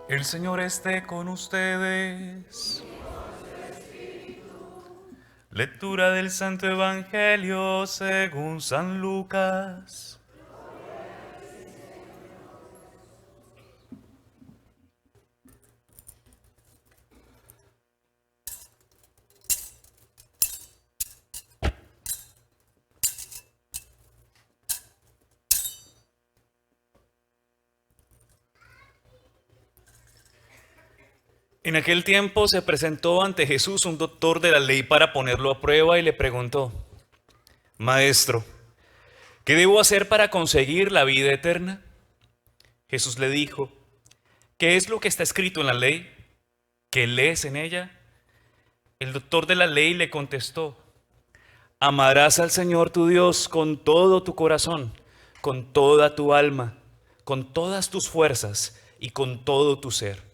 El Señor esté con ustedes. Lectura del Santo Evangelio según San Lucas. En aquel tiempo se presentó ante Jesús un doctor de la ley para ponerlo a prueba y le preguntó: Maestro, ¿qué debo hacer para conseguir la vida eterna? Jesús le dijo: ¿Qué es lo que está escrito en la ley? ¿Qué lees en ella? El doctor de la ley le contestó: Amarás al Señor tu Dios con todo tu corazón, con toda tu alma, con todas tus fuerzas y con todo tu ser,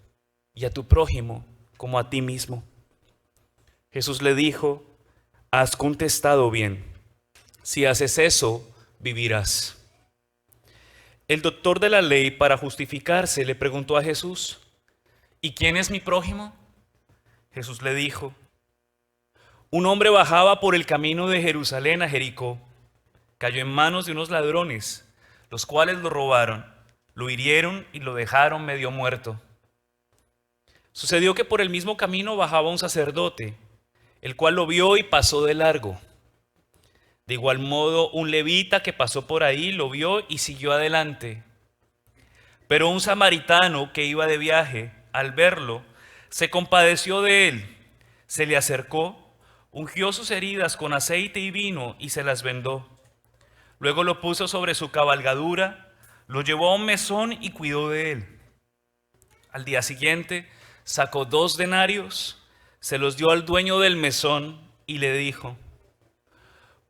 y a tu prójimo como a ti mismo. Jesús le dijo: Has contestado bien. Si haces eso, vivirás. El doctor de la ley, para justificarse, le preguntó a Jesús: ¿Y quién es mi prójimo? Jesús le dijo: Un hombre bajaba por el camino de Jerusalén a Jericó. Cayó en manos de unos ladrones, los cuales lo robaron, lo hirieron y lo dejaron medio muerto. Sucedió que por el mismo camino bajaba un sacerdote, el cual lo vio y pasó de largo. De igual modo, un levita que pasó por ahí lo vio y siguió adelante. Pero un samaritano que iba de viaje, al verlo, se compadeció de él, se le acercó, ungió sus heridas con aceite y vino y se las vendó. Luego lo puso sobre su cabalgadura, lo llevó a un mesón y cuidó de él. Al día siguiente sacó 2 denarios, se los dio al dueño del mesón y le dijo: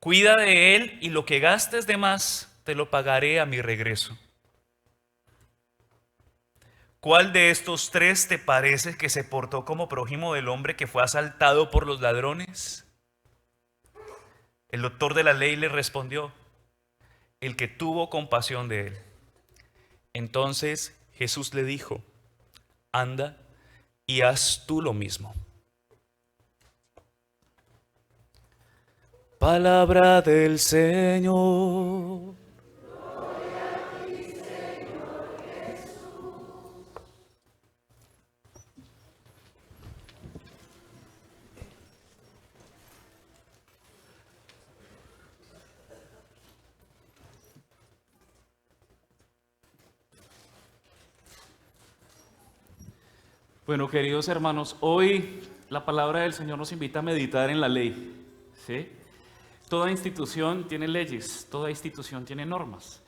Cuida de él y lo que gastes de más te lo pagaré a mi regreso. ¿Cuál de estos 3 te parece que se portó como prójimo del hombre que fue asaltado por los ladrones? El doctor de la ley le respondió: El que tuvo compasión de él. Entonces Jesús le dijo: Anda y haz tú lo mismo. Palabra del Señor. Bueno, queridos hermanos, hoy la palabra del Señor nos invita a meditar en la ley, ¿sí? Toda institución tiene leyes, toda institución tiene normas.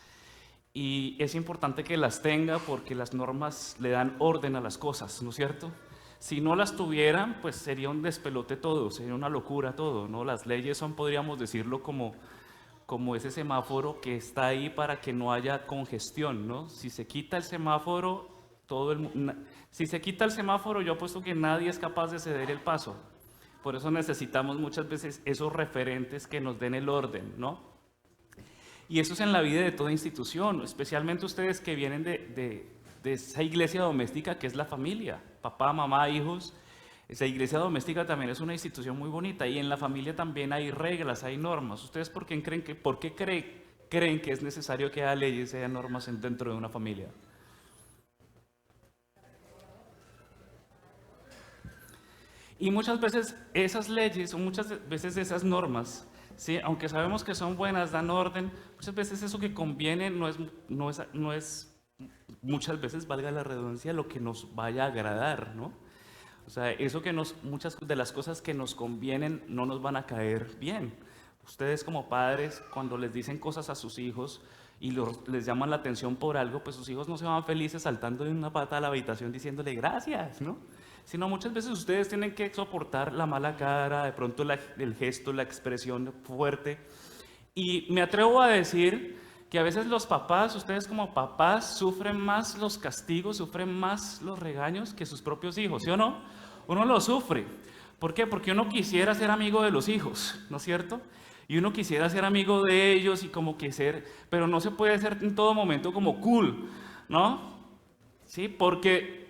Y es importante que las tenga porque las normas le dan orden a las cosas, ¿no es cierto? Si no las tuvieran, pues sería un despelote todo, sería una locura todo, ¿no? Las leyes son, podríamos decirlo, como ese semáforo que está ahí para que no haya congestión, ¿no? Si se quita el semáforo, si se quita el semáforo, yo apuesto que nadie es capaz de ceder el paso. Por eso necesitamos muchas veces esos referentes que nos den el orden, ¿no? Y eso es en la vida de toda institución, especialmente ustedes que vienen de esa iglesia doméstica que es la familia, papá, mamá, hijos. Esa iglesia doméstica también es una institución muy bonita y en la familia también hay reglas, hay normas. ¿Ustedes por qué creen que es necesario que haya leyes, haya normas dentro de una familia? Y muchas veces esas leyes o muchas veces esas normas, ¿sí? Aunque sabemos que son buenas, dan orden, muchas veces eso que conviene no es muchas veces, valga la redundancia, lo que nos vaya a agradar, ¿no? O sea, muchas de las cosas que nos convienen no nos van a caer bien. Ustedes como padres, cuando les dicen cosas a sus hijos y les llaman la atención por algo, pues sus hijos no se van felices saltando de una pata a la habitación diciéndole gracias, ¿no? Sino muchas veces ustedes tienen que soportar la mala cara, de pronto el gesto, la expresión fuerte. Y me atrevo a decir que a veces los papás, ustedes como papás, sufren más los castigos, sufren más los regaños que sus propios hijos, ¿sí o no? Uno lo sufre. ¿Por qué? Porque uno quisiera ser amigo de los hijos, ¿no es cierto? Y uno quisiera ser amigo de ellos y como que ser, pero no se puede ser en todo momento como cool, ¿no? Sí, porque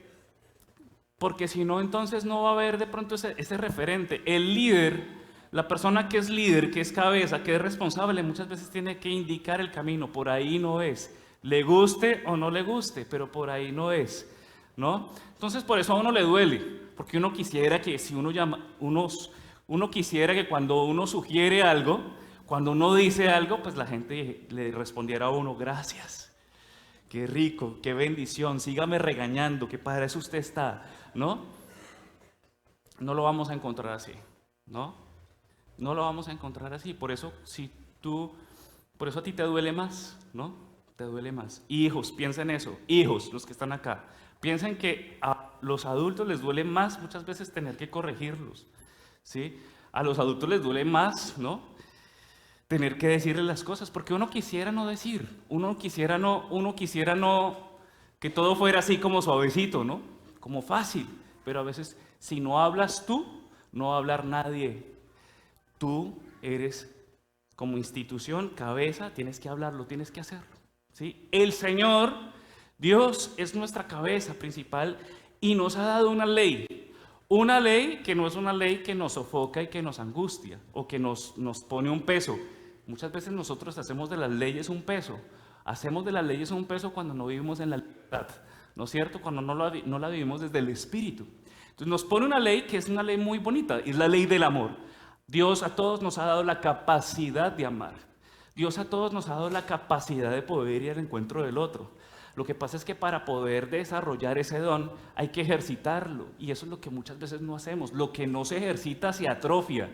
Porque si no, entonces no va a haber de pronto ese referente. El líder, la persona que es líder, que es cabeza, que es responsable, muchas veces tiene que indicar el camino. Por ahí no es. Le guste o no le guste, pero por ahí no es, ¿no? Entonces por eso a uno le duele, porque uno quisiera que si uno llama, uno quisiera que cuando uno sugiere algo, cuando uno dice algo, pues la gente le respondiera a uno, gracias. Qué rico, qué bendición, sígame regañando, que para eso usted está, ¿no? No lo vamos a encontrar así, ¿no? No lo vamos a encontrar así. Por eso, por eso a ti te duele más, ¿no? Te duele más. Hijos, piensa en eso. Hijos, los que están acá, piensen que a los adultos les duele más muchas veces tener que corregirlos, ¿sí? A los adultos les duele más, ¿no? Tener que decirle las cosas, porque uno quisiera no decir, uno quisiera no, que todo fuera así como suavecito, ¿no? Como fácil, pero a veces si no hablas tú, no va a hablar nadie. Tú eres como institución, cabeza, tienes que hablarlo, tienes que hacerlo, ¿sí? El Señor, Dios es nuestra cabeza principal y nos ha dado una ley que no es una ley que nos sofoca y que nos angustia o que nos pone un peso. Muchas veces nosotros hacemos de las leyes un peso. Hacemos de las leyes un peso cuando no vivimos en la libertad, ¿no es cierto? Cuando no la vivimos desde el Espíritu. Entonces nos pone una ley que es una ley muy bonita, es la ley del amor. Dios a todos nos ha dado la capacidad de amar. Dios a todos nos ha dado la capacidad de poder ir al encuentro del otro. Lo que pasa es que para poder desarrollar ese don hay que ejercitarlo. Y eso es lo que muchas veces no hacemos. Lo que no se ejercita se atrofia.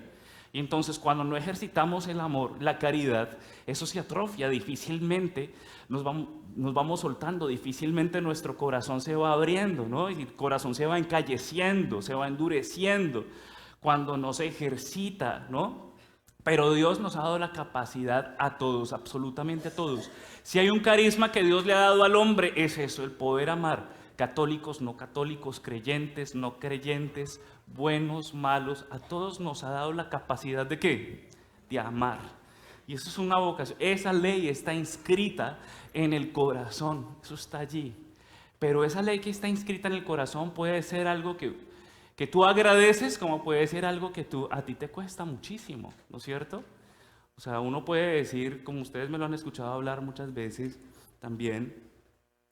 Y entonces cuando no ejercitamos el amor, la caridad, eso se atrofia, difícilmente nos vamos soltando, difícilmente nuestro corazón se va abriendo, ¿no? Y el corazón se va encalleciendo, se va endureciendo cuando no se ejercita, ¿no? Pero Dios nos ha dado la capacidad a todos, absolutamente a todos. Si hay un carisma que Dios le ha dado al hombre, es eso, el poder amar. Católicos, no católicos, creyentes, no creyentes, buenos, malos, a todos nos ha dado la capacidad de ¿qué? De amar. Y eso es una vocación. Esa ley está inscrita en el corazón, eso está allí. Pero esa ley que está inscrita en el corazón puede ser algo que tú agradeces, como puede ser algo que a ti te cuesta muchísimo, ¿no es cierto? O sea, uno puede decir, como ustedes me lo han escuchado hablar muchas veces también,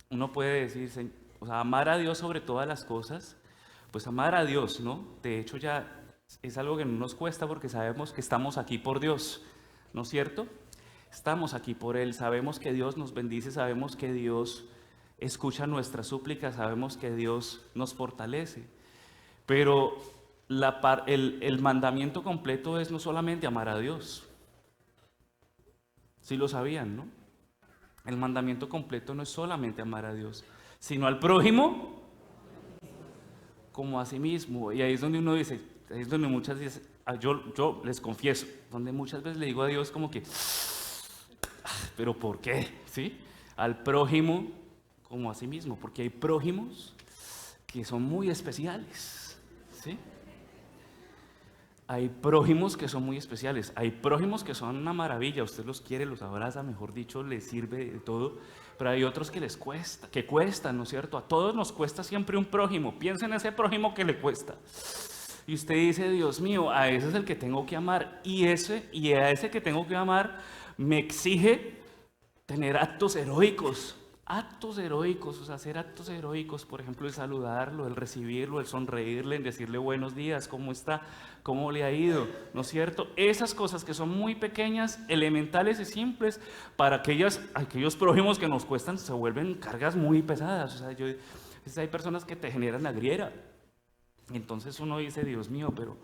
uno puede decir, o sea, amar a Dios sobre todas las cosas, pues amar a Dios, ¿no? De hecho ya es algo que no nos cuesta porque sabemos que estamos aquí por Dios, ¿no es cierto? Estamos aquí por Él, sabemos que Dios nos bendice, sabemos que Dios escucha nuestras súplicas, sabemos que Dios nos fortalece. Pero el mandamiento completo es no solamente amar a Dios. Sí lo sabían, ¿no? El mandamiento completo no es solamente amar a Dios, sino al prójimo como a sí mismo. Y ahí es donde uno dice, ahí es donde muchas veces, yo les confieso, donde muchas veces le digo a Dios como que, ¿pero por qué? ¿Sí? Al prójimo como a sí mismo, porque hay prójimos que son muy especiales, ¿sí? Hay prójimos que son muy especiales, hay prójimos que son una maravilla, usted los quiere, los abraza, mejor dicho, les sirve de todo, pero hay otros que les cuesta, que cuestan, ¿no es cierto? A todos nos cuesta siempre un prójimo, piensa en ese prójimo que le cuesta. Y usted dice, Dios mío, a ese es el que tengo que amar, y a ese que tengo que amar me exige tener actos heroicos, o sea, hacer actos heroicos, por ejemplo, el saludarlo, el recibirlo, el sonreírle, el decirle buenos días, ¿cómo está? ¿Cómo le ha ido? ¿No es cierto? Esas cosas que son muy pequeñas, elementales y simples, para aquellos prójimos que nos cuestan, se vuelven cargas muy pesadas. O sea, hay personas que te generan la griera. Y entonces uno dice, Dios mío, pero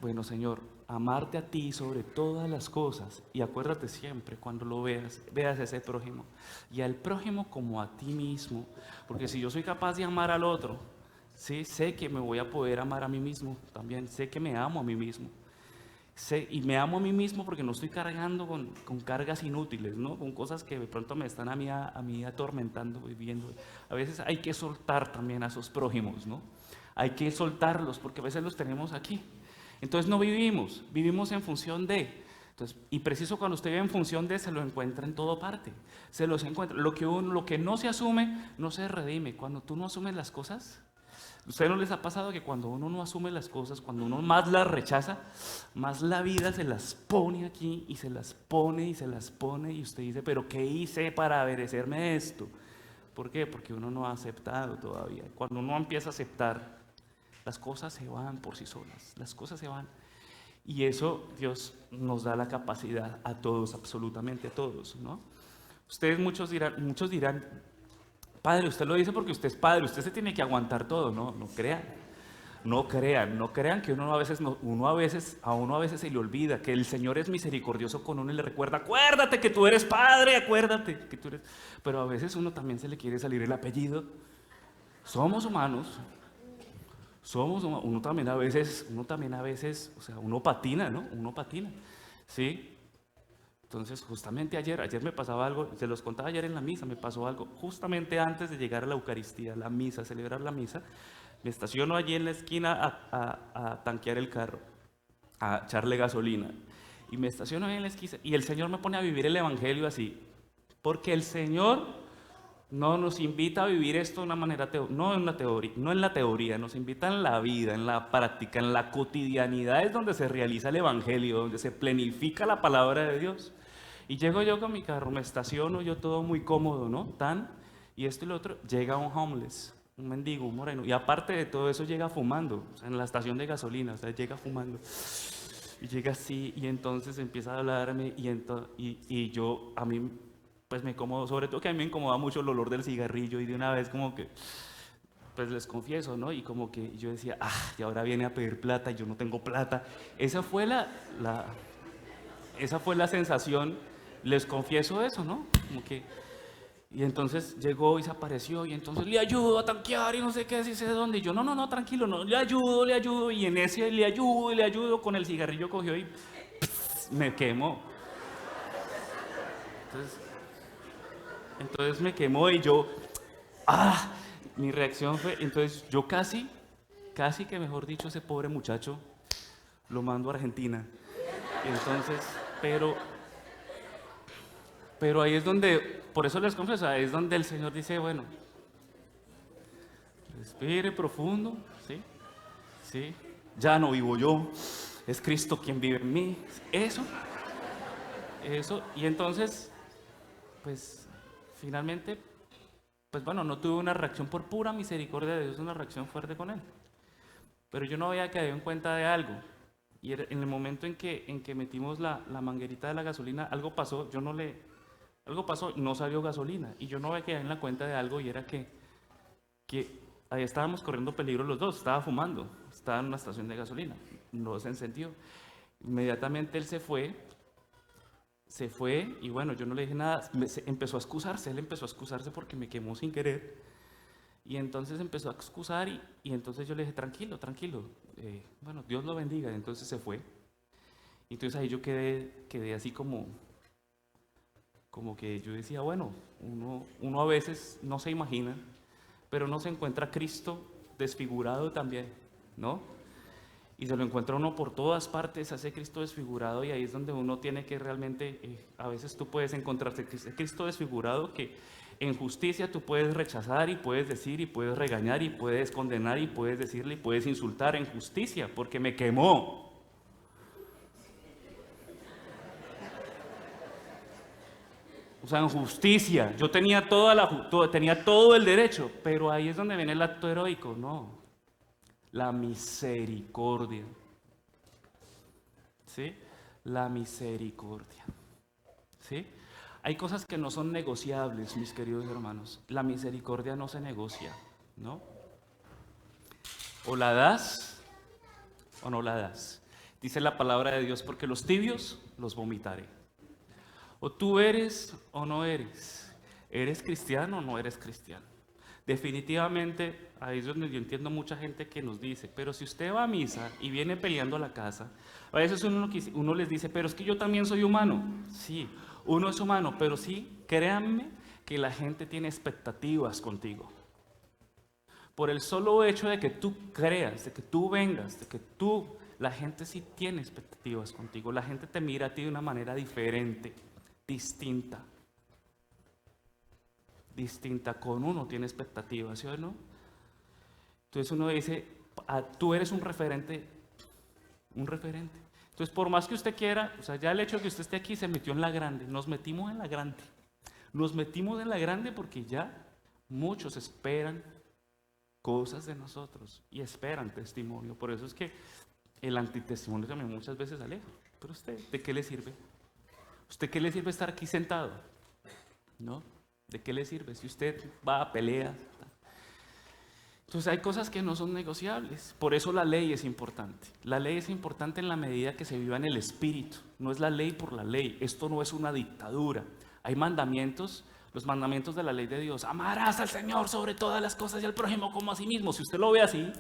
bueno, Señor, amarte a ti sobre todas las cosas, y acuérdate siempre cuando lo veas a ese prójimo y al prójimo como a ti mismo, porque si yo soy capaz de amar al otro, ¿sí? Sé que me voy a poder amar a mí mismo también, sé que me amo a mí mismo, y me amo a mí mismo porque no estoy cargando con cargas inútiles, ¿no? Con cosas que de pronto me están a mí atormentando, viviendo. A veces hay que soltar también a esos prójimos, ¿no? Hay que soltarlos porque a veces los tenemos aquí. Entonces no vivimos en función de. Entonces, y preciso cuando usted vive en función de, se lo encuentra en toda parte. Se los encuentra. Lo que no se asume, no se redime. Cuando tú no asumes las cosas, ¿Ustedes no les ha pasado que cuando uno no asume las cosas, cuando uno más las rechaza, más la vida se las pone aquí y se las pone y se las pone y usted dice, pero ¿qué hice para merecerme esto? ¿Por qué? Porque uno no ha aceptado todavía. Cuando uno empieza a aceptar, las cosas se van por sí solas, las cosas se van. Y eso Dios nos da la capacidad a todos, absolutamente a todos, ¿no? Ustedes muchos dirán, padre, usted lo dice porque usted es padre, usted se tiene que aguantar todo, no, no crean. No crean, no crean que uno a veces, a uno a veces se le olvida que el Señor es misericordioso con uno y le recuerda, acuérdate que tú eres padre, acuérdate que tú eres. Pero a veces uno también se le quiere salir el apellido. Somos humanos, uno también a veces, o sea, uno patina, ¿no? Uno patina, ¿sí? Entonces, justamente ayer me pasaba algo, se los contaba ayer en la misa, me pasó algo, justamente antes de llegar a la Eucaristía, la misa, a celebrar la misa, me estaciono allí en la esquina a tanquear el carro, a echarle gasolina, y me estaciono ahí en la esquina, y el Señor me pone a vivir el Evangelio así, porque el Señor no nos invita a vivir esto de una manera, no en la teoría, nos invita en la vida, en la práctica, en la cotidianidad es donde se realiza el Evangelio, donde se plenifica la palabra de Dios. Y llego yo con mi carro, me estaciono, yo todo muy cómodo, ¿no? Y esto y lo otro, llega un homeless, un mendigo, un moreno, y aparte de todo eso llega fumando, o sea, en la estación de gasolina, o sea, llega fumando. Y llega así, y entonces empieza a hablarme, y yo, a mí, pues me incomodo, sobre todo que a mí me incomoda mucho el olor del cigarrillo, y de una vez como que, pues les confieso, ¿no? Y como que yo decía, y ahora viene a pedir plata, y yo no tengo plata. Esa fue esa fue la sensación, les confieso eso, ¿no? Como que, y entonces llegó y se apareció, y entonces le ayudo a tanquear y no sé qué, así sé de dónde. Y yo, no, tranquilo, no, le ayudo, y en ese le ayudo, con el cigarrillo cogió y me quemó. Entonces me quemó y yo, mi reacción fue, entonces yo casi que mejor dicho, ese pobre muchacho lo mando a Argentina. Y entonces, pero ahí es donde, por eso les confieso, ahí es donde el Señor dice, bueno, respire profundo, ¿sí? ¿Sí? Ya no vivo yo, es Cristo quien vive en mí. Eso, y entonces, pues, finalmente, pues bueno, no tuve una reacción por pura misericordia de Dios, una reacción fuerte con Él. Pero yo no había caído en cuenta de algo. Y en el momento en que metimos la manguerita de la gasolina, algo pasó, no salió gasolina. Y yo no había caído en la cuenta de algo y era que ahí estábamos corriendo peligro los dos, estaba fumando, estaba en una estación de gasolina, no se encendió. Inmediatamente él se fue y bueno, yo no le dije nada, empezó a excusarse, él empezó a excusarse porque me quemó sin querer. Y entonces empezó a excusar y entonces yo le dije, tranquilo, bueno, Dios lo bendiga. Y entonces se fue. Y entonces ahí yo quedé así como que yo decía, bueno, uno a veces no se imagina, pero uno se encuentra a Cristo desfigurado también, ¿no? Y se lo encuentra uno por todas partes, hace Cristo desfigurado, y ahí es donde uno tiene que realmente, a veces tú puedes encontrarte Cristo desfigurado que en justicia tú puedes rechazar y puedes decir y puedes regañar y puedes condenar y puedes decirle y puedes insultar en justicia porque me quemó. O sea, en justicia, yo tenía tenía todo el derecho, pero ahí es donde viene el acto heroico, no, la misericordia, ¿sí? La misericordia, ¿sí? Hay cosas que no son negociables, mis queridos hermanos. La misericordia no se negocia, ¿no? O la das o no la das. Dice la palabra de Dios, porque los tibios los vomitaré. O tú eres o no eres. ¿Eres cristiano o no eres cristiano? Definitivamente, ahí es donde yo entiendo mucha gente que nos dice, pero si usted va a misa y viene peleando a la casa, a veces uno les dice, pero es que yo también soy humano. Sí, uno es humano, pero sí, créanme que la gente tiene expectativas contigo. Por el solo hecho de que tú creas, de que tú vengas, la gente sí tiene expectativas contigo. La gente te mira a ti de una manera diferente, distinta. Con uno tiene expectativas, ¿sí o no? Entonces uno dice, tú eres un referente, un referente. Entonces por más que usted quiera, o sea, ya el hecho de que usted esté aquí se metió en la grande, nos metimos en la grande. Nos metimos en la grande porque ya muchos esperan cosas de nosotros y esperan testimonio. Por eso es que el antitestimonio también muchas veces aleja. Pero usted, ¿de qué le sirve? ¿Usted qué le sirve estar aquí sentado? ¿No? ¿De qué le sirve si usted va a peleas? Entonces hay cosas que no son negociables. Por eso la ley es importante. La ley es importante en la medida que se viva en el espíritu. No es la ley por la ley. Esto no es una dictadura. Hay mandamientos, los mandamientos de la ley de Dios. Amarás al Señor sobre todas las cosas y al prójimo como a sí mismo. Si usted lo ve así,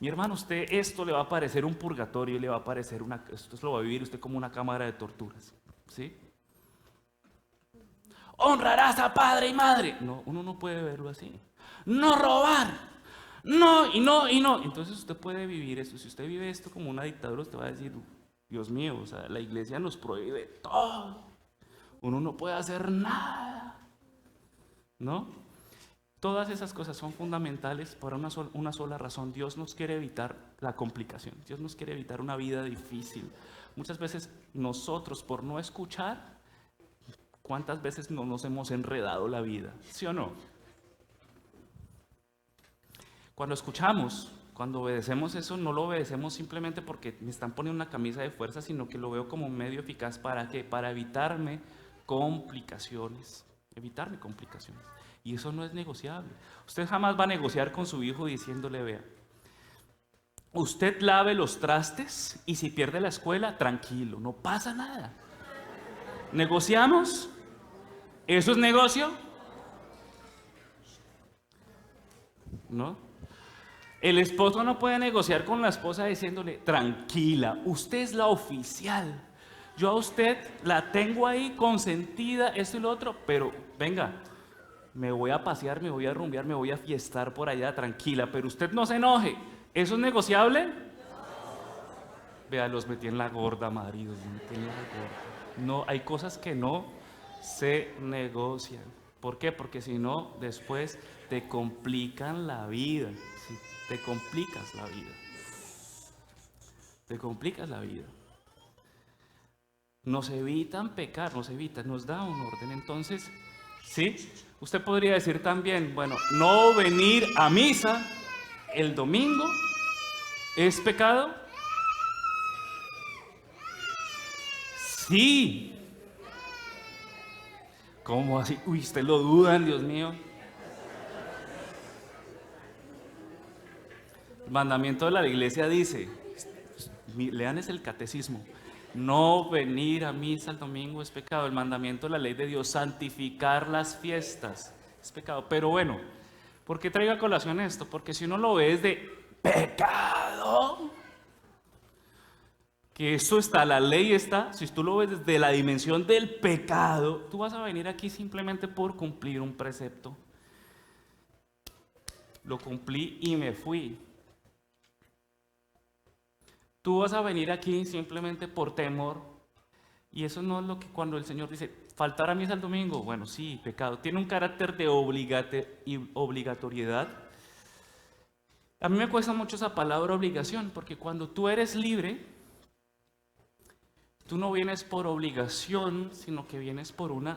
mi hermano, usted esto le va a parecer un purgatorio y le va a parecer esto lo va a vivir usted como una cámara de torturas. ¿Sí? Honrarás a padre y madre. No, uno no puede verlo así. No robar. No, y no, y no. Entonces usted puede vivir esto. Si usted vive esto como una dictadura, usted va a decir, Dios mío, o sea, la iglesia nos prohíbe todo. Uno no puede hacer nada. ¿No? Todas esas cosas son fundamentales por una sola razón. Dios nos quiere evitar la complicación. Dios nos quiere evitar una vida difícil. Muchas veces nosotros, por no escuchar, ¿cuántas veces no nos hemos enredado la vida? ¿Sí o no? Cuando escuchamos, cuando obedecemos eso, no lo obedecemos simplemente porque me están poniendo una camisa de fuerza, sino que lo veo como un medio eficaz. ¿Para qué? Para evitarme complicaciones. Evitarme complicaciones. Y eso no es negociable. Usted jamás va a negociar con su hijo diciéndole, vea, usted lave los trastes y si pierde la escuela, tranquilo, no pasa nada. ¿Negociamos? ¿Eso es negocio? ¿No? El esposo no puede negociar con la esposa diciéndole, tranquila, usted es la oficial. Yo a usted la tengo ahí consentida, esto y lo otro, pero venga, me voy a pasear, me voy a rumbear, me voy a fiestar por allá, tranquila, pero usted no se enoje. ¿Eso es negociable? Vea, los metí en la gorda, maridos, los metí en la gorda. No, hay cosas que no se negocian. ¿Por qué? Porque si no, después te complican la vida. ¿Sí? Te complicas la vida. Te complicas la vida. Nos evitan pecar, nos da un orden. Entonces, ¿sí? Usted podría decir también, bueno, no venir a misa el domingo es pecado. Sí. ¿Cómo así? Uy, usted lo dudan, Dios mío. El mandamiento de la iglesia dice, lean es el catecismo, no venir a misa el domingo es pecado. El mandamiento de la ley de Dios, santificar las fiestas, es pecado. Pero bueno, ¿por qué traigo a colación esto? Porque si uno lo ve desde pecado, que eso está, la ley está, si tú lo ves desde la dimensión del pecado, tú vas a venir aquí simplemente por cumplir un precepto. Lo cumplí y me fui. Tú vas a venir aquí simplemente por temor. Y eso no es lo que cuando el Señor dice, faltar a misa el domingo, bueno, sí, pecado. Tiene un carácter de obligatoriedad. A mí me cuesta mucho esa palabra obligación, porque cuando tú eres libre, tú no vienes por obligación, sino que vienes por un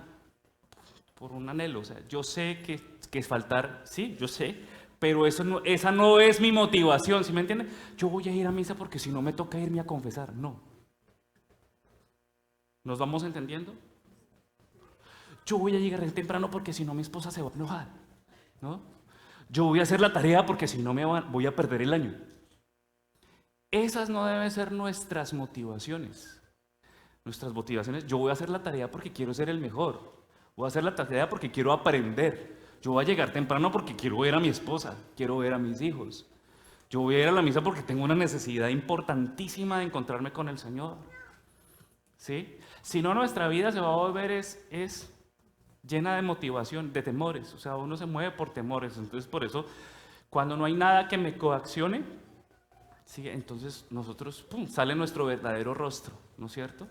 anhelo. O sea, yo sé que es faltar, sí, yo sé, pero esa no es mi motivación, ¿sí me entienden? Yo voy a ir a misa porque si no me toca irme a confesar, no. ¿Nos vamos entendiendo? Yo voy a llegar temprano porque si no mi esposa se va a enojar, ¿no? Yo voy a hacer la tarea porque si no voy a perder el año. Esas no deben ser nuestras motivaciones. Nuestras motivaciones, yo voy a hacer la tarea porque quiero ser el mejor. Voy a hacer la tarea porque quiero aprender. Yo voy a llegar temprano porque quiero ver a mi esposa, quiero ver a mis hijos. Yo voy a ir a la misa porque tengo una necesidad importantísima de encontrarme con el Señor. ¿Sí? Si no, nuestra vida se va a volver es llena de motivación, de temores. O sea, uno se mueve por temores. Entonces, por eso, cuando no hay nada que me coaccione, ¿sí? Entonces nosotros, sale nuestro verdadero rostro, ¿no es cierto?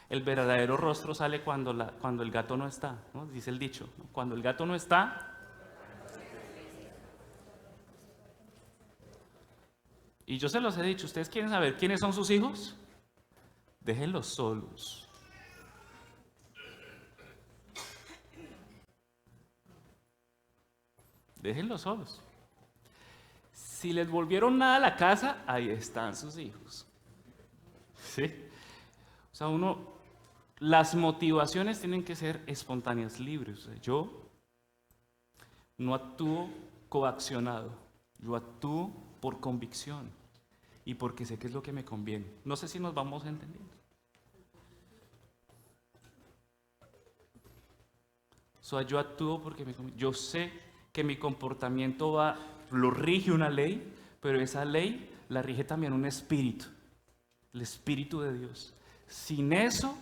El verdadero rostro sale cuando el gato no está, ¿no? Dice el dicho, ¿no? Cuando el gato no está, Y yo se los he dicho, ¿ustedes quieren saber quiénes son sus hijos? Déjenlos solos. Déjenlos solos. Si les volvieron nada a la casa, ahí están sus hijos. ¿Sí? O sea, las motivaciones tienen que ser espontáneas, libres. O sea, yo no actúo coaccionado, yo actúo por convicción y porque sé que es lo que me conviene. No sé si nos vamos entendiendo. O sea, yo actúo porque yo sé que mi comportamiento lo rige una ley, pero esa ley la rige también un espíritu, el Espíritu de Dios. Sin eso,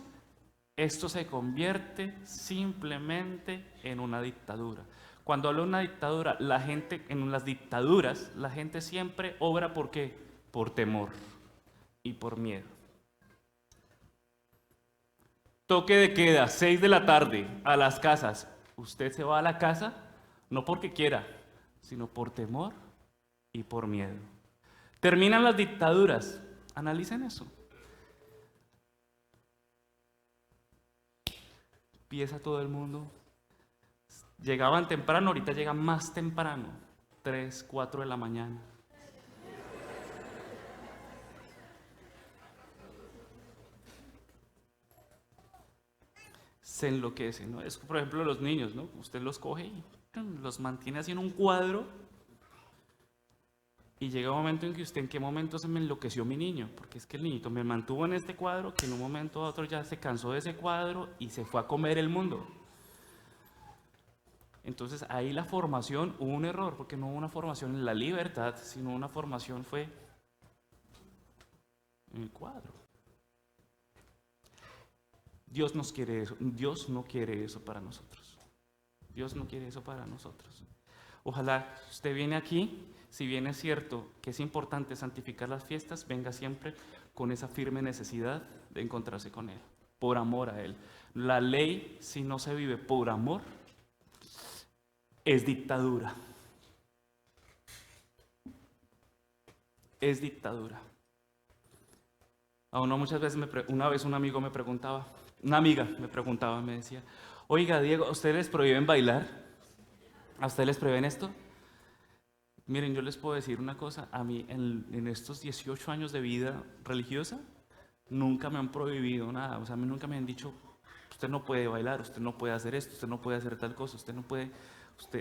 esto se convierte simplemente en una dictadura. Cuando hablo de una dictadura, en las dictaduras, la gente siempre obra ¿por qué? Por temor y por miedo. Toque de queda, 6 de la tarde, a las casas. Usted se va a la casa no porque quiera, sino por temor y por miedo. Terminan las dictaduras. Analicen eso. Empieza todo el mundo. Llegaban temprano, ahorita llegan más temprano. 3, 4 de la mañana. Se enloquecen, ¿no? Es por ejemplo los niños, ¿no? Usted los coge y los mantiene así en un cuadro y llega un momento en que usted, ¿en qué momento se me enloqueció mi niño? Porque es que el niñito me mantuvo en este cuadro que en un momento a otro ya se cansó de ese cuadro y se fue a comer el mundo. Entonces ahí la formación hubo un error, porque no hubo una formación en la libertad, sino una formación fue en el cuadro. Dios nos quiere eso, Dios no quiere eso para nosotros. Dios no quiere eso para nosotros. Ojalá usted viene aquí, si bien es cierto que es importante santificar las fiestas, venga siempre con esa firme necesidad de encontrarse con Él, por amor a Él. La ley, si no se vive por amor, es dictadura. Es dictadura. A uno muchas veces, una vez un amigo me preguntaba, una amiga me preguntaba, me decía, oiga Diego, ¿a ustedes les prohíben bailar? ¿A ustedes les prohíben esto? Miren, yo les puedo decir una cosa, a mí en estos 18 años de vida religiosa, nunca me han prohibido nada, o sea, a mí nunca me han dicho, usted no puede bailar, usted no puede hacer esto, usted no puede hacer tal cosa, usted no puede,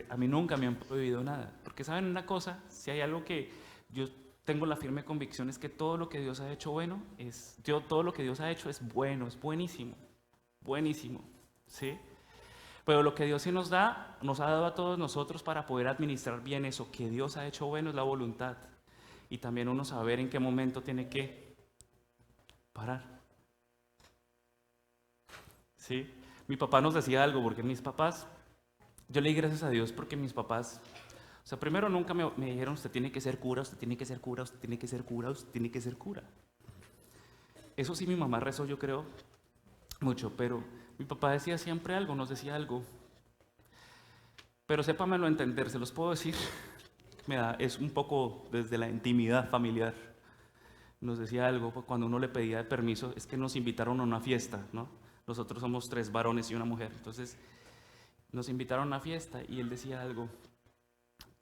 a mí nunca me han prohibido nada, porque saben una cosa, si hay algo que yo tengo la firme convicción es que todo lo que Dios ha hecho bueno, todo lo que Dios ha hecho es bueno, es buenísimo, buenísimo, ¿sí? Pero lo que Dios sí nos ha dado a todos nosotros para poder administrar bien eso que Dios ha hecho bueno es la voluntad. Y también uno saber en qué momento tiene que parar. ¿Sí? Mi papá nos decía algo, porque mis papás, yo le di gracias a Dios porque mis papás, o sea, primero nunca me dijeron, usted tiene que ser cura, usted tiene que ser cura, usted tiene que ser cura, usted tiene que ser cura. Eso sí mi mamá rezó, yo creo, mucho, pero mi papá decía siempre algo, nos decía algo. Pero sépamelo entender, se los puedo decir, es un poco desde la intimidad familiar. Nos decía algo cuando uno le pedía permiso, es que nos invitaron a una fiesta, ¿no? Nosotros somos 3 varones y una mujer, entonces nos invitaron a una fiesta y él decía algo,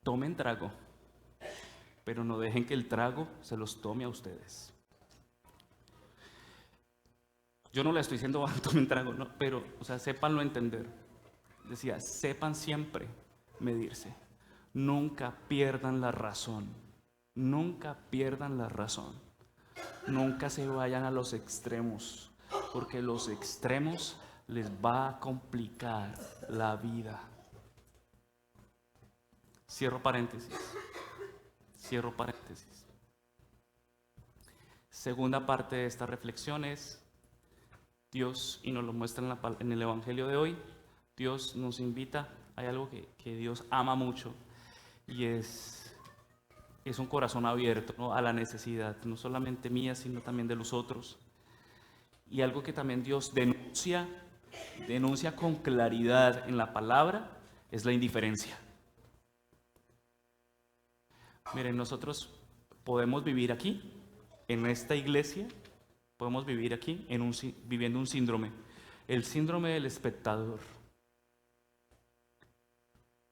tomen trago, pero no dejen que el trago se los tome a ustedes. Yo no le estoy diciendo, tomen trago, no, pero, o sea, sépanlo entender. Decía, sepan siempre medirse. Nunca pierdan la razón. Nunca pierdan la razón. Nunca se vayan a los extremos, porque los extremos les va a complicar la vida. Cierro paréntesis. Cierro paréntesis. Segunda parte de esta reflexión es Dios, y nos lo muestra en el Evangelio de hoy, Dios nos invita, hay algo que Dios ama mucho, y es un corazón abierto, ¿no?, a la necesidad, no solamente mía, sino también de los otros. Y algo que también Dios denuncia con claridad en la palabra, es la indiferencia. Miren, nosotros podemos vivir aquí, en esta iglesia, podemos vivir aquí viviendo un síndrome, el síndrome del espectador.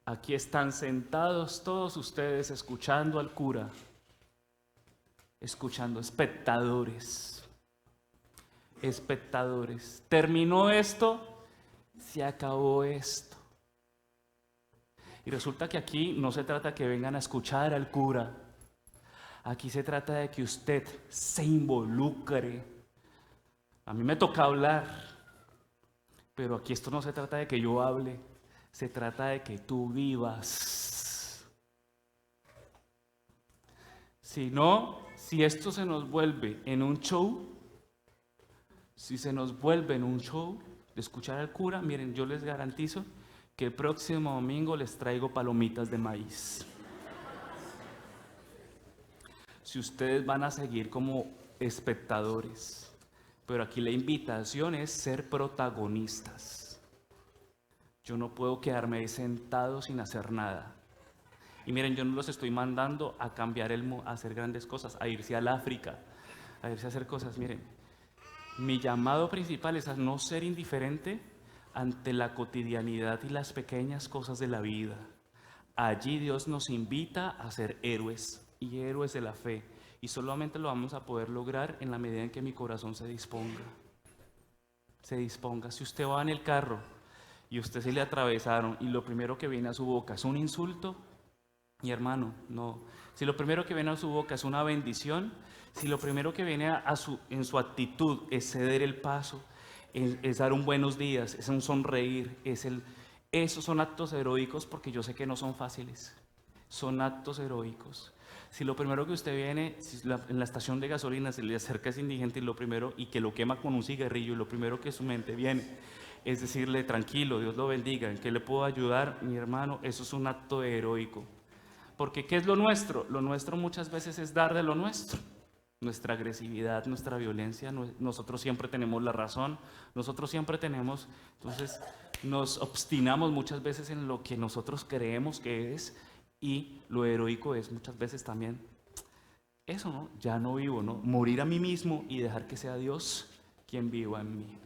Aquí están sentados todos ustedes escuchando al cura, escuchando, espectadores. Terminó esto, se acabó esto. Y resulta que aquí no se trata que vengan a escuchar al cura. Aquí se trata de que usted se involucre. A mí me toca hablar, pero aquí esto no se trata de que yo hable, se trata de que tú vivas. Si no, si esto se nos vuelve en un show, de escuchar al cura, miren, yo les garantizo que el próximo domingo les traigo palomitas de maíz. Si ustedes van a seguir como espectadores, pero aquí la invitación es ser protagonistas. Yo no puedo quedarme ahí sentado sin hacer nada. Y miren, yo no los estoy mandando a cambiar a hacer grandes cosas, a irse al África, a irse a hacer cosas. Miren, mi llamado principal es a no ser indiferente ante la cotidianidad y las pequeñas cosas de la vida. Allí Dios nos invita a ser héroes y héroes de la fe. Y solamente lo vamos a poder lograr en la medida en que mi corazón se disponga. Se disponga. Si usted va en el carro y usted se le atravesaron y lo primero que viene a su boca es un insulto, mi hermano, no. Si lo primero que viene a su boca es una bendición, si lo primero que viene en su actitud es ceder el paso, es dar un buenos días, es un sonreír, esos son actos heroicos, porque yo sé que no son fáciles, son actos heroicos. Si lo primero que usted viene, en la estación de gasolina se le acerca a ese indigente y que lo quema con un cigarrillo, y lo primero que su mente viene es decirle: tranquilo, Dios lo bendiga, ¿en qué le puedo ayudar, mi hermano? Eso es un acto heroico. Porque ¿qué es lo nuestro? Lo nuestro muchas veces es dar de lo nuestro. Nuestra agresividad, nuestra violencia, nosotros siempre tenemos la razón, entonces nos obstinamos muchas veces en lo que nosotros creemos que es, y lo heroico es muchas veces también eso, ¿no? Ya no vivo, ¿no? Morir a mí mismo y dejar que sea Dios quien viva en mí.